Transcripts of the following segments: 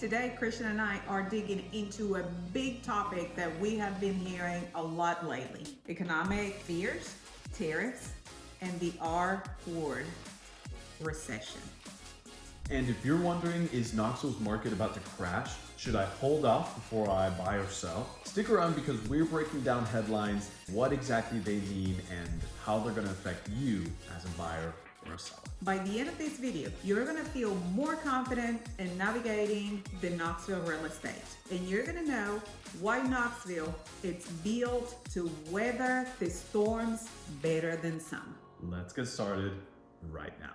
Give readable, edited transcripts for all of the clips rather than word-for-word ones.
Today, Christian and I are digging into a big topic that we have been hearing a lot lately: economic fears, tariffs, and the R word, recession. And if you're wondering, is Knoxville's market about to crash? Should I hold off before I buy or sell? Stick around because we're breaking down headlines, what exactly they mean, and how they're going to affect you as a buyer or a seller. By the end of this video, you're going to feel more confident in navigating the Knoxville real estate. And you're going to know why Knoxville is built to weather the storms better than some. Let's get started right now.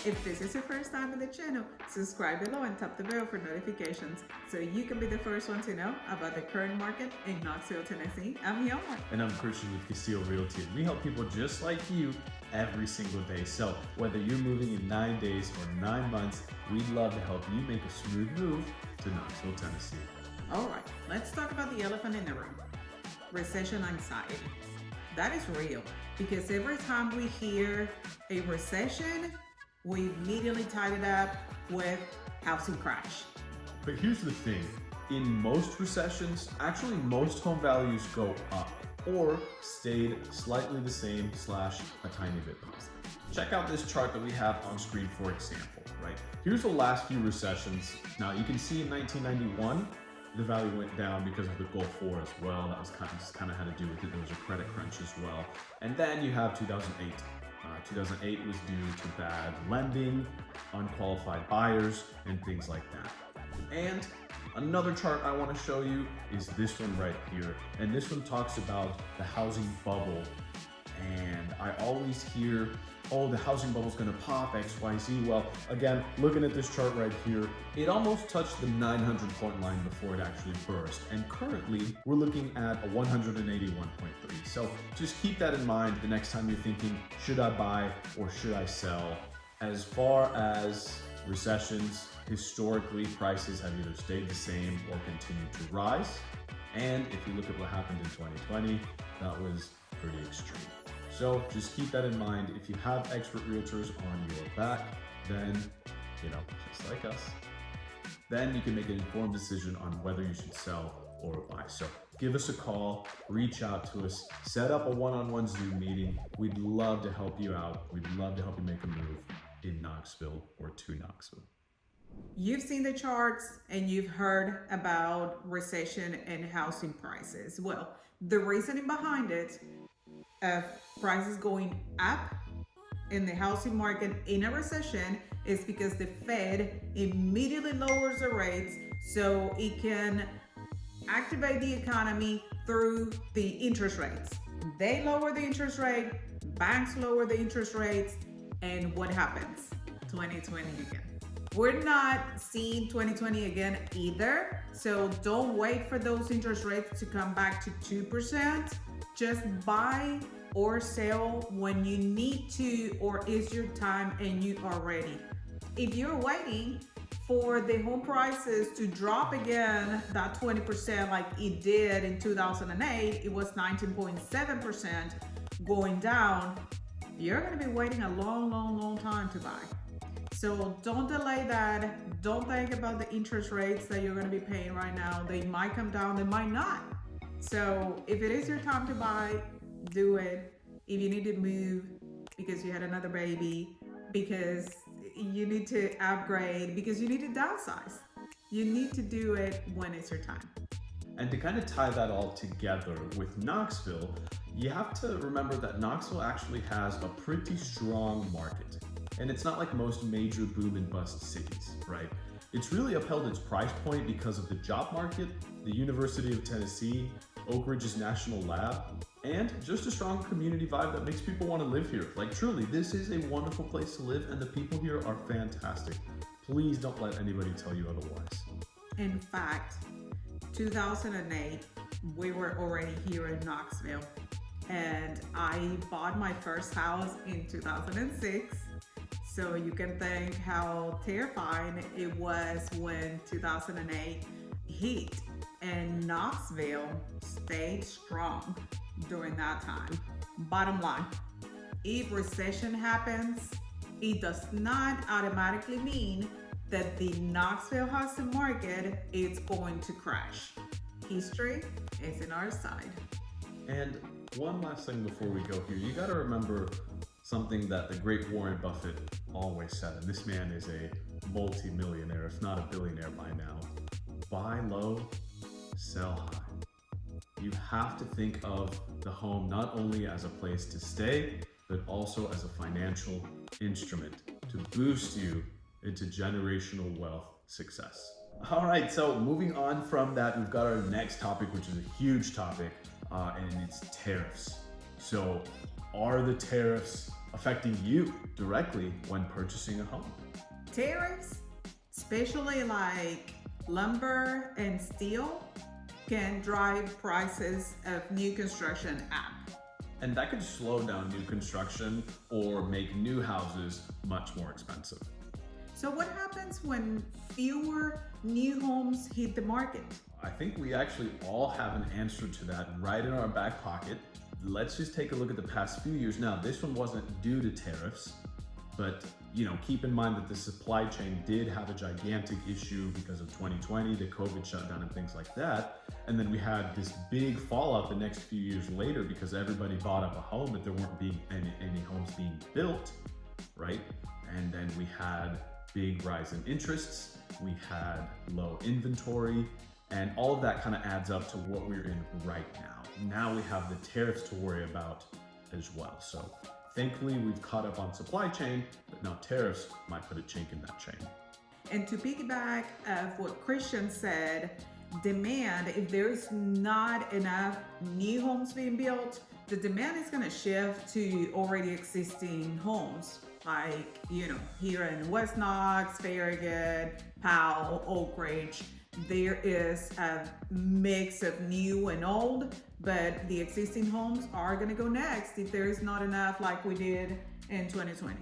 If this is your first time on the channel, subscribe below and tap the bell for notifications so you can be the first one to know about the current market in Knoxville, Tennessee. I'm Yoma. And I'm Christian with Castillo Realty. And we help people just like you every single day. So whether you're moving in 9 days or 9 months, we'd love to help you make a smooth move to Knoxville, Tennessee. All right, let's talk about the elephant in the room: recession anxiety. That is real because every time we hear a recession, we immediately tied it up with housing crash. But here's the thing, in most recessions, actually most home values go up or stayed slightly the same / a tiny bit positive. Check out this chart that we have on screen, for example, right? Here's the last few recessions. Now you can see in 1991, the value went down because of the Gulf War as well. That was kind of had to do with it. There was a credit crunch as well. And then you have 2008. 2008 was due to bad lending, unqualified buyers, and things like that. And another chart I want to show you is this one right here. And this one talks about the housing bubble. And I always hear, oh, the housing bubble's going to pop, XYZ. Well, again, looking at this chart right here, it almost touched the 900-point line before it actually burst. And currently, we're looking at a 181.3. So just keep that in mind the next time you're thinking, should I buy or should I sell? As far as recessions, historically, prices have either stayed the same or continued to rise. And if you look at what happened in 2020, that was pretty extreme. So just keep that in mind. If you have expert realtors on your back, then, just like us, then you can make an informed decision on whether you should sell or buy. So give us a call, reach out to us, set up a one-on-one Zoom meeting. We'd love to help you out. We'd love to help you make a move in Knoxville or to Knoxville. You've seen the charts and you've heard about recession and housing prices. Well, the reasoning behind it of prices going up in the housing market in a recession is because the Fed immediately lowers the rates so it can activate the economy through the interest rates. They lower the interest rate, banks lower the interest rates, and what happens? 2020 again. We're not seeing 2020 again either, so don't wait for those interest rates to come back to 2%. Just buy or sell when you need to, or is your time and you are ready. If you're waiting for the home prices to drop again, that 20% like it did in 2008, it was 19.7% going down, you're gonna be waiting a long time to buy. So don't delay that. Don't think about the interest rates that you're gonna be paying right now. They might come down, they might not. So if it is your time to buy, do it. If you need to move because you had another baby, because you need to upgrade, because you need to downsize, you need to do it when it's your time. And to kind of tie that all together with Knoxville, you have to remember that Knoxville actually has a pretty strong market. And it's not like most major boom and bust cities, right? It's really upheld its price point because of the job market, the University of Tennessee, Oak Ridge's National Lab, and just a strong community vibe that makes people want to live here. Like truly, this is a wonderful place to live and the people here are fantastic. Please don't let anybody tell you otherwise. In fact, 2008, we were already here in Knoxville, and I bought my first house in 2006. So you can think how terrifying it was when 2008 hit. and Knoxville stayed strong during that time. Bottom line, if recession happens, it does not automatically mean that the Knoxville housing market is going to crash. History is in our side. And one last thing before we go here, you got to remember something that the great Warren Buffett always said, and this man is a multi-millionaire, if not a billionaire by now. Buy low, sell high. You have to think of the home not only as a place to stay, but also as a financial instrument to boost you into generational wealth success. All right, so moving on from that, we've got our next topic, which is a huge topic, and it's tariffs. So are the tariffs affecting you directly when purchasing a home? Tariffs, especially like lumber and steel, can drive prices of new construction up. And that could slow down new construction or make new houses much more expensive. So what happens when fewer new homes hit the market? I think we actually all have an answer to that right in our back pocket. Let's just take a look at the past few years. Now, this one wasn't due to tariffs, but keep in mind that the supply chain did have a gigantic issue because of 2020, the COVID shutdown and things like that. And then we had this big fallout the next few years later because everybody bought up a home, but there weren't being any homes being built, right? And then we had big rise in interests, we had low inventory, and all of that kind of adds up to what we're in right now. Now we have the tariffs to worry about as well. So thankfully we've caught up on supply chain, but now tariffs might put a chink in that chain. And to piggyback of what Christian said, demand, if there is not enough new homes being built, the demand is going to shift to already existing homes. Like, here in West Knox, Farragut, Powell, Oak Ridge, there is a mix of new and old, but the existing homes are going to go next if there is not enough like we did in 2020.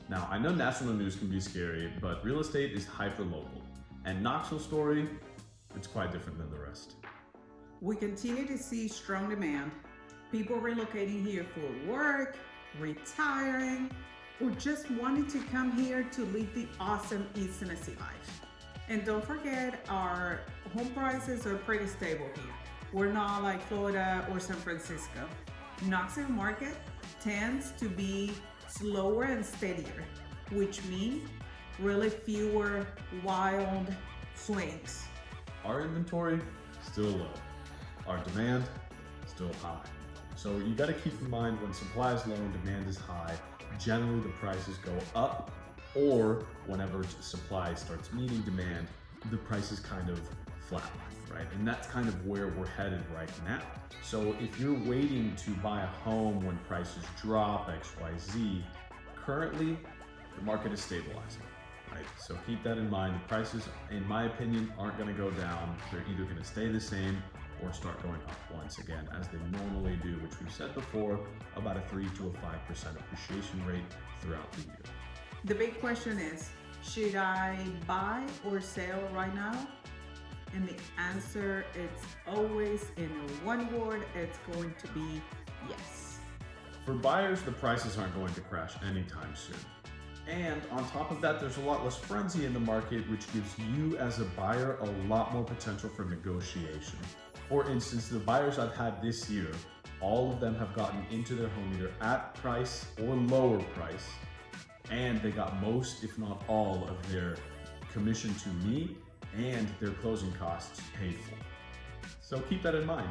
Now, I know national news can be scary, but real estate is hyper-local. And Knoxville's story, it's quite different than the rest. We continue to see strong demand. People relocating here for work, retiring, or just wanting to come here to live the awesome East Tennessee life. And don't forget, our home prices are pretty stable here. We're not like Florida or San Francisco. Knoxville market tends to be slower and steadier, which means really fewer wild swings. Our inventory, still low. Our demand, still high. So you gotta keep in mind when supply is low and demand is high, generally the prices go up, or whenever supply starts meeting demand, the prices kind of flatline, right? And that's kind of where we're headed right now. So if you're waiting to buy a home when prices drop X, Y, Z, currently the market is stabilizing, right? So keep that in mind. The prices, in my opinion, aren't gonna go down. They're either gonna stay the same or start going up once again, as they normally do, which we've said before, about a 3 to a 5% appreciation rate throughout the year. The big question is, should I buy or sell right now? And the answer is always in one word, it's going to be yes. For buyers, the prices aren't going to crash anytime soon. And on top of that, there's a lot less frenzy in the market, which gives you as a buyer a lot more potential for negotiation. For instance, the buyers I've had this year, all of them have gotten into their home either at price or lower price, and they got most, if not all, of their commission to me and their closing costs paid for. So keep that in mind.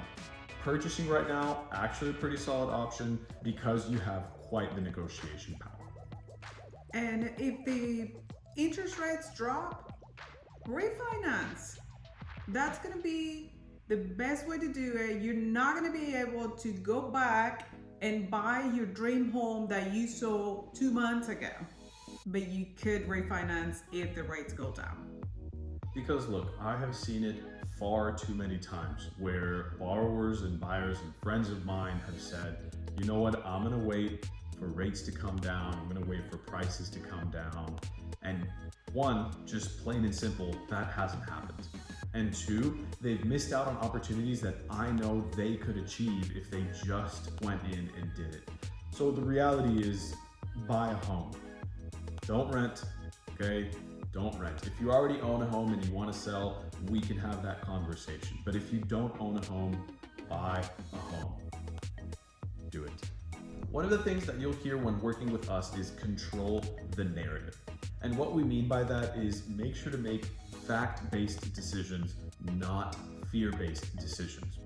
Purchasing right now, actually a pretty solid option because you have quite the negotiation power. And if the interest rates drop, refinance. That's gonna be the best way to do it. You're not gonna be able to go back and buy your dream home that you sold 2 months ago, but you could refinance if the rates go down. Because look, I have seen it far too many times where borrowers and buyers and friends of mine have said, you know what, I'm gonna wait for rates to come down, I'm gonna wait for prices to come down. And one, just plain and simple, that hasn't happened. And two, they've missed out on opportunities that I know they could achieve if they just went in and did it. So the reality is, buy a home. Don't rent, okay? Don't rent. If you already own a home and you want to sell, we can have that conversation. But if you don't own a home, buy a home. Do it. One of the things that you'll hear when working with us is control the narrative. And what we mean by that is make sure to make fact-based decisions, not fear-based decisions.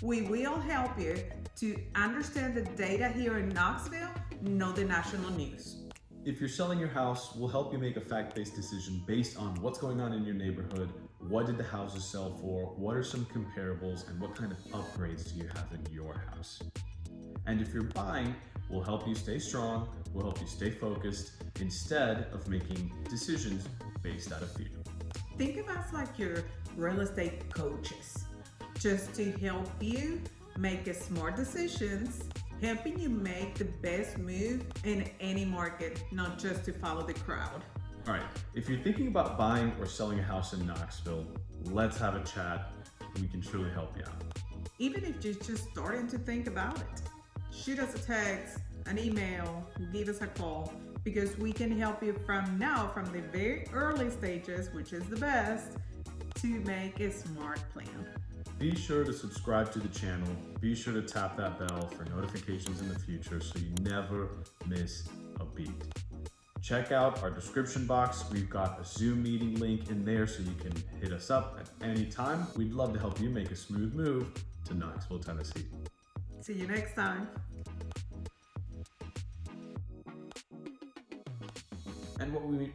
We will help you to understand the data here in Knoxville, not the national news. If you're selling your house, we'll help you make a fact-based decision based on what's going on in your neighborhood, what did the houses sell for, what are some comparables, and what kind of upgrades do you have in your house. And if you're buying, we'll help you stay strong, we'll help you stay focused, instead of making decisions based out of fear. Think of us like your real estate coaches, just to help you make smart decisions, helping you make the best move in any market, not just to follow the crowd. All right, if you're thinking about buying or selling a house in Knoxville, let's have a chat. We can truly help you out. Even if you're just starting to think about it, shoot us a text, an email, give us a call, because we can help you from the very early stages, which is the best, to make a smart plan. Be sure to subscribe to the channel. Be sure to tap that bell for notifications in the future so you never miss a beat. Check out our description box. We've got a Zoom meeting link in there so you can hit us up at any time. We'd love to help you make a smooth move to Knoxville, Tennessee. See you next time. And what we